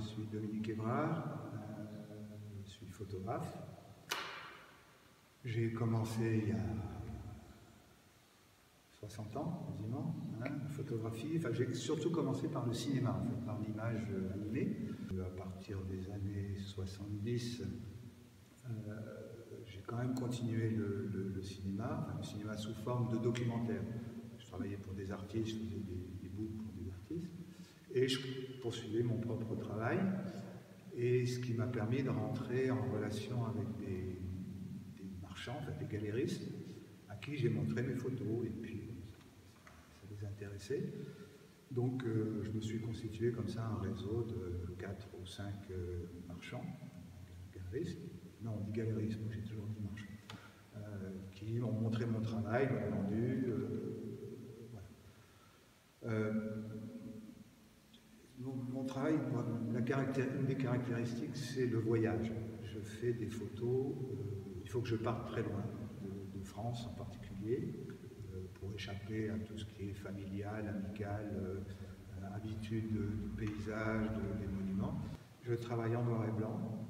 suis Dominique Évrard, je suis photographe. J'ai commencé il y a 60 ans, quasiment, la photographie. Enfin, j'ai surtout commencé par le cinéma, en fait, par l'image animée. À partir des années 70, j'ai quand même continué le cinéma, enfin, le cinéma sous forme de documentaire. Je travaillais pour des artistes, je faisais des books pour des artistes, et je poursuivais mon propre travail, et ce qui m'a permis de rentrer en relation avec des marchands, en fait, des galéristes, à qui j'ai montré mes photos, et puis ça les intéressait. Donc je me suis constitué comme ça un réseau de 4 ou 5 marchands, galéristes. Non, on dit galéristes, moi j'ai toujours dit marchands, qui ont montré mon travail, m'ont vendu. Voilà. Mon travail, une des caractéristiques, c'est le voyage. Je fais des photos, il faut que je parte très loin, de France en particulier, pour échapper à tout ce qui est familial, amical, habitude du paysage, des monuments. Je travaille en noir et blanc,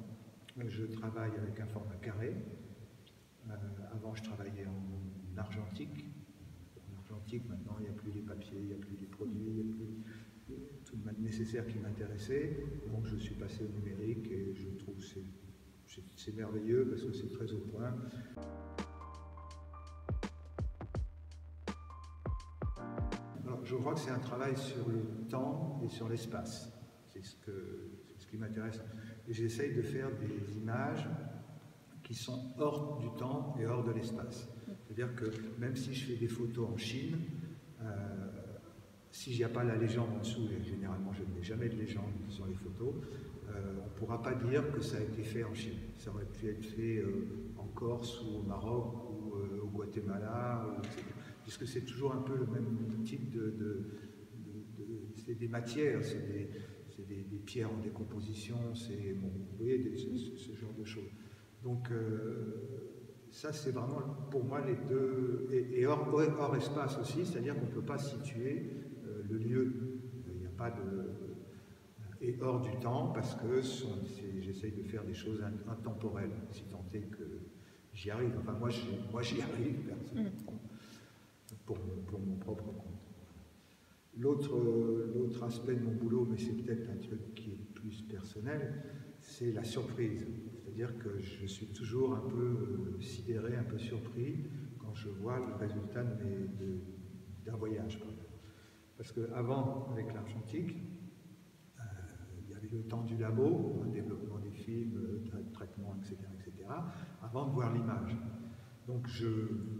je travaille avec un format carré. Avant, je travaillais en argentique. En argentique, maintenant, il n'y a plus les papiers, il n'y a plus les produits, il n'y a plus tout le nécessaire qui m'intéressait. Donc, je suis passé au numérique et je trouve que c'est merveilleux parce que c'est très au point. Alors, je crois que c'est un travail sur le temps et sur l'espace. C'est ce qui m'intéresse. Et j'essaye de faire des images qui sont hors du temps et hors de l'espace. C'est-à-dire que même si je fais des photos en Chine, si il n'y a pas la légende en dessous, et généralement je ne mets jamais de légende sur les photos, on ne pourra pas dire que ça a été fait en Chine. Ça aurait pu être fait en Corse ou au Maroc ou au Guatemala, puisque c'est toujours un peu le même type c'est des matières, c'est des pierres en décomposition, c'est bon, vous voyez, ce genre de choses. Donc ça c'est vraiment pour moi les deux, et hors espace aussi, c'est-à-dire qu'on ne peut pas situer le lieu, il n'y a pas de... et hors du temps, parce que j'essaye de faire des choses intemporelles, si tant est que j'y arrive. Enfin moi j'y arrive personnellement, pour mon propre compte. L'autre aspect de mon boulot, mais c'est peut-être un truc qui est plus personnel, c'est la surprise. C'est-à-dire que je suis toujours un peu sidéré, un peu surpris quand je vois le résultat d'un voyage. Parce qu'avant, avec l'argentique, il y avait le temps du labo, le développement des films, le traitement, etc., avant de voir l'image. Donc je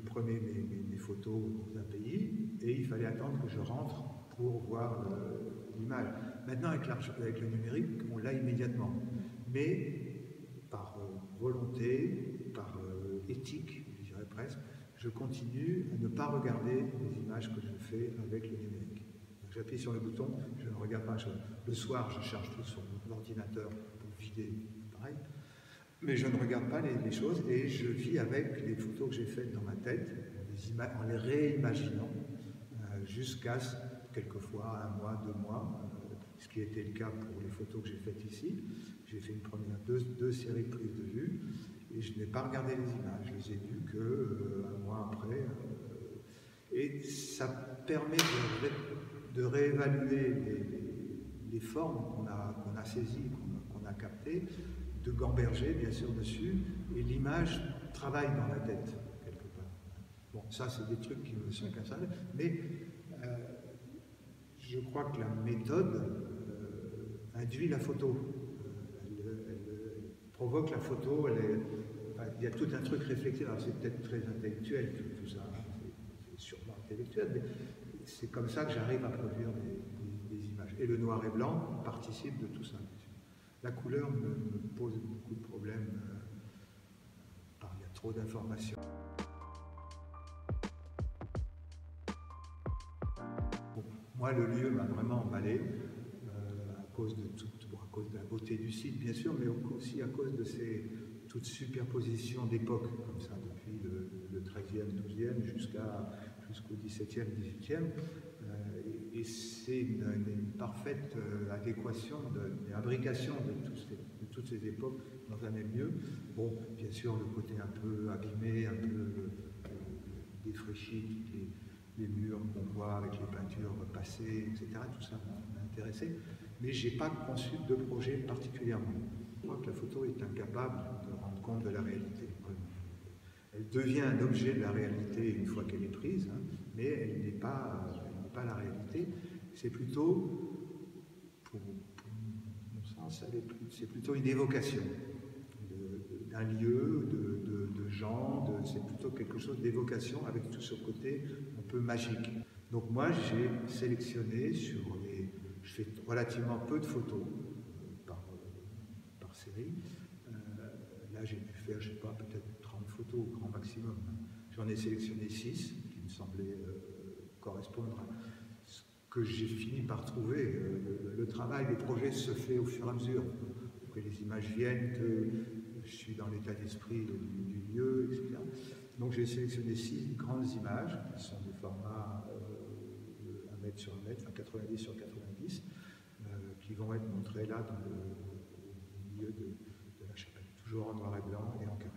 prenais mes photos dans un pays et il fallait attendre que je rentre pour voir l'image. Maintenant, avec le numérique, on l'a immédiatement. Mais par volonté, par éthique, je dirais presque, je continue à ne pas regarder les images que je fais avec le numérique. J'appuie sur le bouton, je ne regarde pas. Le soir, je charge tout sur mon ordinateur pour vider, pareil. Mais je ne regarde pas les choses et je vis avec les photos que j'ai faites dans ma tête, en les réimaginant, jusqu'à quelquefois 1 mois, 2 mois, ce qui était le cas pour les photos que j'ai faites ici. J'ai fait deux séries de prises de vue et je n'ai pas regardé les images, je les ai vues qu'1 mois après. Et ça permet de réévaluer les formes qu'on a saisies, qu'on a captées, de gamberger bien sûr dessus, et l'image travaille dans la tête, quelque part. Bon, ça c'est des trucs qui me sont personnels, mais je crois que la méthode induit la photo. Elle provoque la photo, il y a tout un truc réflexif, alors c'est peut-être très intellectuel tout ça, c'est sûrement intellectuel, mais c'est comme ça que j'arrive à produire des images. Et le noir et blanc participe de tout ça. La couleur me pose beaucoup de problèmes, il y a trop d'informations. Bon, moi, le lieu m'a vraiment emballé, à cause de la beauté du site, bien sûr, mais aussi à cause de toute superposition d'époques, comme ça, depuis le 13e, 12e jusqu'au 17e, 18e. et c'est une parfaite adéquation, une imbrication de toutes ces époques dans un même lieu. Bon, bien sûr, le côté un peu abîmé, un peu défraîchi, les murs qu'on voit avec les peintures passées, etc. Tout ça m'a intéressé, mais je n'ai pas conçu de projet particulièrement. Je crois que la photo est incapable de rendre compte de la réalité. Elle devient un objet de la réalité une fois qu'elle est prise, hein, mais elle n'est pas la réalité. C'est plutôt, pour mon sens, c'est plutôt une évocation d'un lieu, de gens, c'est plutôt quelque chose d'évocation avec tout ce côté un peu magique. Donc moi, j'ai sélectionné je fais relativement peu de photos par série. Là, j'ai dû faire, je ne sais pas, peut-être 30 photos au grand maximum. J'en ai sélectionné 6 qui me semblaient correspondre à ce que j'ai fini par trouver. Le travail, le projet se fait au fur et à mesure. Que les images viennent, que je suis dans l'état d'esprit du lieu, etc. Donc j'ai sélectionné 6 grandes images qui sont des formats 1 mètre sur 1 mètre, enfin 90 sur 90, qui vont être montrées là au milieu de la chapelle, toujours en noir et blanc et en carré.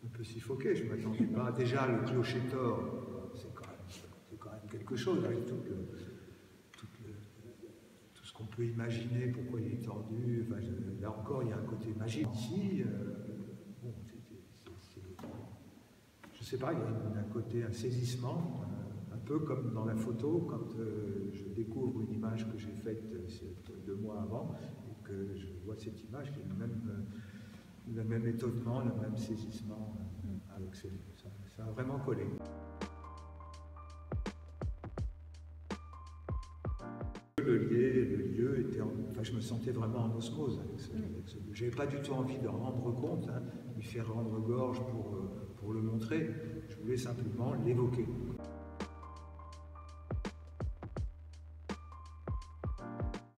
Un peu suffoqué, je ne m'attendais pas. Déjà, le clocher d'or, c'est quand même quelque chose, avec tout ce qu'on peut imaginer, pourquoi il est tordu. Enfin, là encore, il y a un côté magique. Ici, bon, je ne sais pas, il y a un côté, un saisissement, un peu comme dans la photo, quand je découvre une image que j'ai faite 2 mois avant, et que je vois cette image, il y a le même étonnement, le même saisissement avec ça a vraiment collé. Le lieu était, enfin, je me sentais vraiment en osmose avec ce lieu. Je n'avais pas du tout envie de rendre compte, hein, lui faire rendre gorge pour le montrer. Je voulais simplement l'évoquer.